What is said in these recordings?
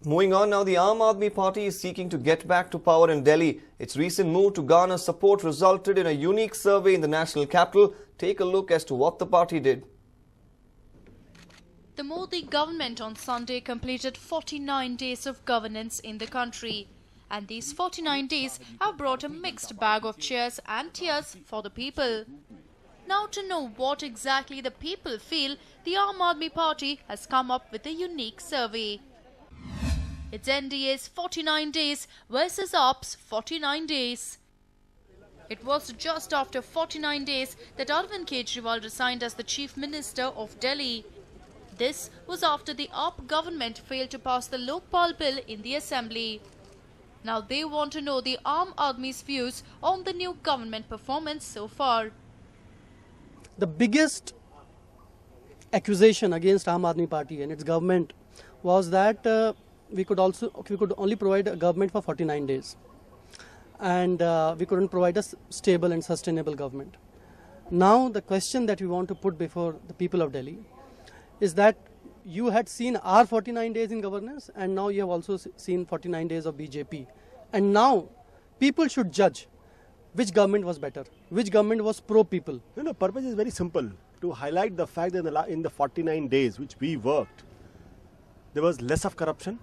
Moving on now, the Aam Aadmi Party is seeking to get back to power in Delhi. Its recent move to garner support resulted in a unique survey in the national capital. Take a look as to what the party did. The Modi government on Sunday completed 49 days of governance in the country. And these 49 days have brought a mixed bag of cheers and tears for the people. Now, to know what exactly the people feel, the Aam Aadmi Party has come up with a unique survey. It's NDA's 49 days versus AAP's 49 days. It was just after 49 days that Arvind Kejriwal resigned as the Chief Minister of Delhi. This was after the AAP government failed to pass the Lokpal bill in the Assembly. Now they want to know the Aam Aadmi's views on the new government performance so far. The biggest accusation against Aam Aadmi Party and its government was that we could only provide a government for 49 days, and we couldn't provide a stable and sustainable government. Now the question that we want to put before the people of Delhi is that you had seen our 49 days in governance, and now you have also seen 49 days of BJP, and now people should judge which government was better, which government was pro-people. The purpose is very simple, to highlight the fact that in the 49 days which we worked, there was less of corruption,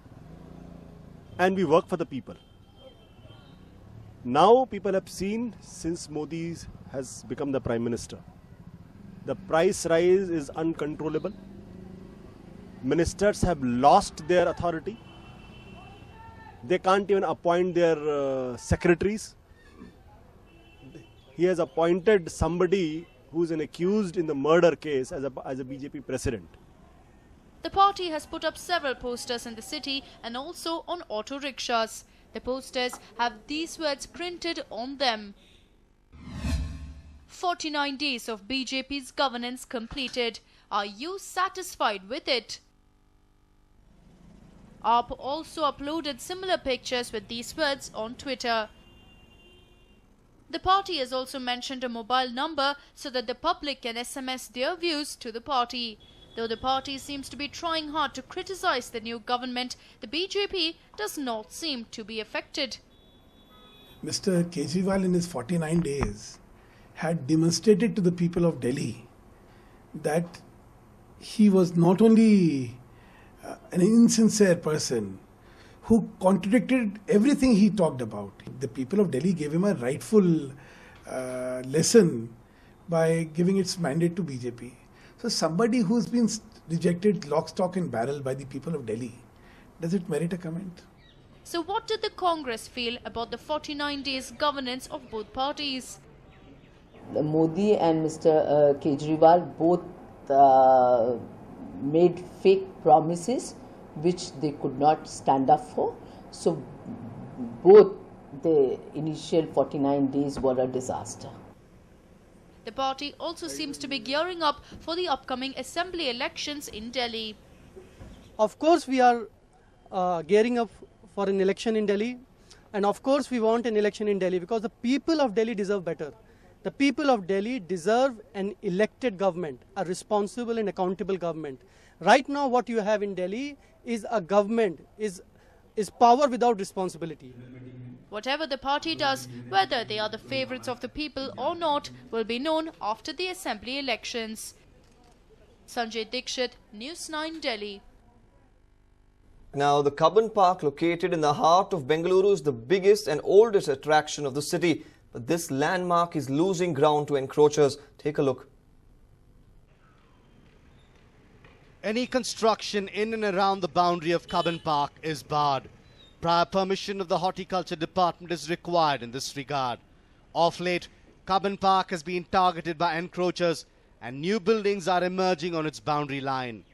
and we work for the people. Now people have seen, since Modi has become the Prime Minister, the price rise is uncontrollable. Ministers have lost their authority. They can't even appoint their secretaries. He has appointed somebody who is an accused in the murder case as a BJP president. The party has put up several posters in the city and also on auto rickshaws. The posters have these words printed on them. 49 days of BJP's governance completed. Are you satisfied with it? AAP also uploaded similar pictures with these words on Twitter. The party has also mentioned a mobile number so that the public can SMS their views to the party. Though the party seems to be trying hard to criticize the new government, the BJP does not seem to be affected. Mr. Kejriwal in his 49 days had demonstrated to the people of Delhi that he was not only an insincere person who contradicted everything he talked about. The people of Delhi gave him a rightful lesson by giving its mandate to BJP. So somebody who's been rejected lock, stock and barrel by the people of Delhi, does it merit a comment? So what did the Congress feel about the 49 days governance of both parties? Modi and Mr. Kejriwal both made fake promises which they could not stand up for. So both the initial 49 days were a disaster. The party also seems to be gearing up for the upcoming assembly elections in Delhi. Of course, we are gearing up for an election in Delhi, and of course we want an election in Delhi because the people of Delhi deserve better. The people of Delhi deserve an elected government, a responsible and accountable government. Right now what you have in Delhi is a government, is power without responsibility. Whatever the party does, whether they are the favourites of the people or not, will be known after the assembly elections. Sanjay Dikshit, News9 Delhi. Now, the Cubbon Park, located in the heart of Bengaluru, is the biggest and oldest attraction of the city. But this landmark is losing ground to encroachers. Take a look. Any construction in and around the boundary of Cubbon Park is barred. Prior permission of the Horticulture Department is required in this regard. Of late, Cubbon Park has been targeted by encroachers and new buildings are emerging on its boundary line.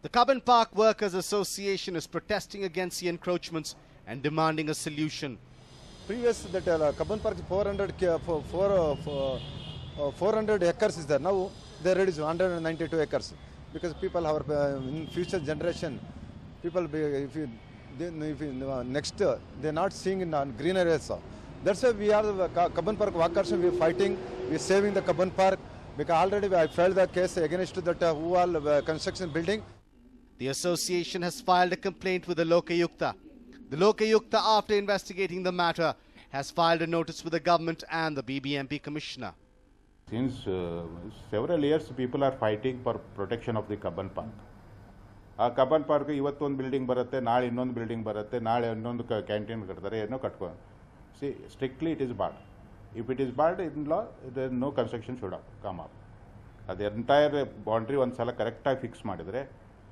The Cubbon Park Workers Association is protesting against the encroachments and demanding a solution. Previous that Cubbon Park 400 acres is there. Now they reduce 192 acres because people have in future generation. People, next they're not seeing in green areas. That's why we are the Cubbon Park workers. We are fighting. We are saving the Cubbon Park because already I filed the case against that who all construction building. the association has filed a complaint with the Lokayukta. The Lokayukta, after investigating the matter, has filed a notice with the government and the BBMP commissioner. Since several years, people are fighting for protection of the Kabban Park. Kabban Park, ಇವತ್ತು ಒಂದು building ಬರುತ್ತೆ, ನಾಳೆ ಇನ್ನೊಂದು building ಬರುತ್ತೆ, ನಾಳೆ ಇನ್ನೊಂದು canteen ಕಟ್ತಾರೆ, ಏನೋ ಕಟ್ಕೊಂಡು. See, strictly it is barred. If it is barred in law, then no construction should have come up. The entire boundary one sala correct fix madidre,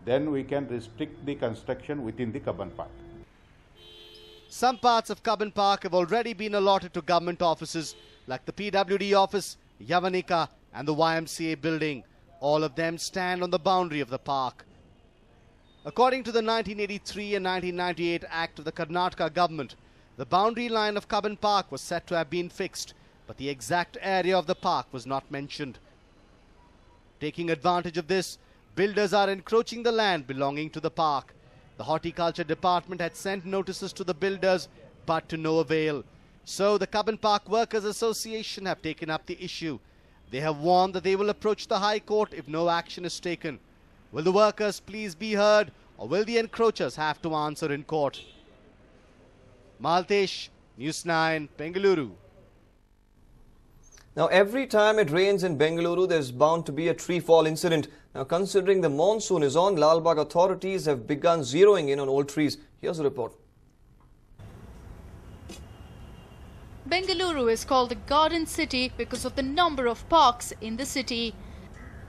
then we can restrict the construction within the Kabban Park. Some parts of Kabban Park have already been allotted to government offices like the PWD office, Yavanika and the YMCA building. All of them stand on the boundary of the park. According to the 1983 and 1998 Act of the Karnataka government, the boundary line of Kabban Park was said to have been fixed, but the exact area of the park was not mentioned. Taking advantage of this, builders are encroaching the land belonging to the park. The Horticulture Department had sent notices to the builders, but to no avail. So the Kabban Park Workers Association have taken up the issue. They have warned that they will approach the High Court if no action is taken. Will the workers please be heard, or will the encroachers have to answer in court? Maltesh, News9, Bengaluru. Now, every time it rains in Bengaluru, there's bound to be a tree fall incident. Now, considering the monsoon is on, Lal Bagh authorities have begun zeroing in on old trees. Here's a report. Bengaluru is called the Garden City because of the number of parks in the city.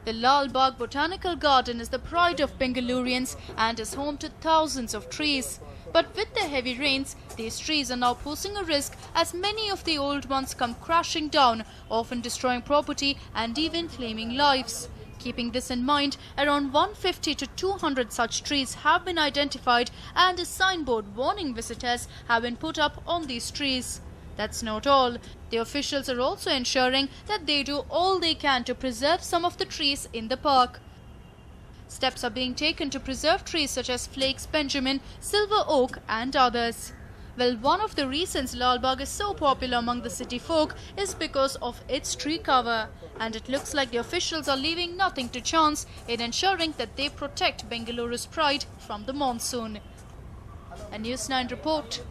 The Lal Bagh Botanical Garden is the pride of Bengalurians and is home to thousands of trees. But with the heavy rains, these trees are now posing a risk as many of the old ones come crashing down, often destroying property and even claiming lives. Keeping this in mind, around 150 to 200 such trees have been identified and a signboard warning visitors have been put up on these trees. That's not all. The officials are also ensuring that they do all they can to preserve some of the trees in the park. Steps are being taken to preserve trees such as Flakes Benjamin, Silver Oak and others. Well, one of the reasons Lal Bagh is so popular among the city folk is because of its tree cover. And it looks like the officials are leaving nothing to chance in ensuring that they protect Bengaluru's pride from the monsoon. A News9 report.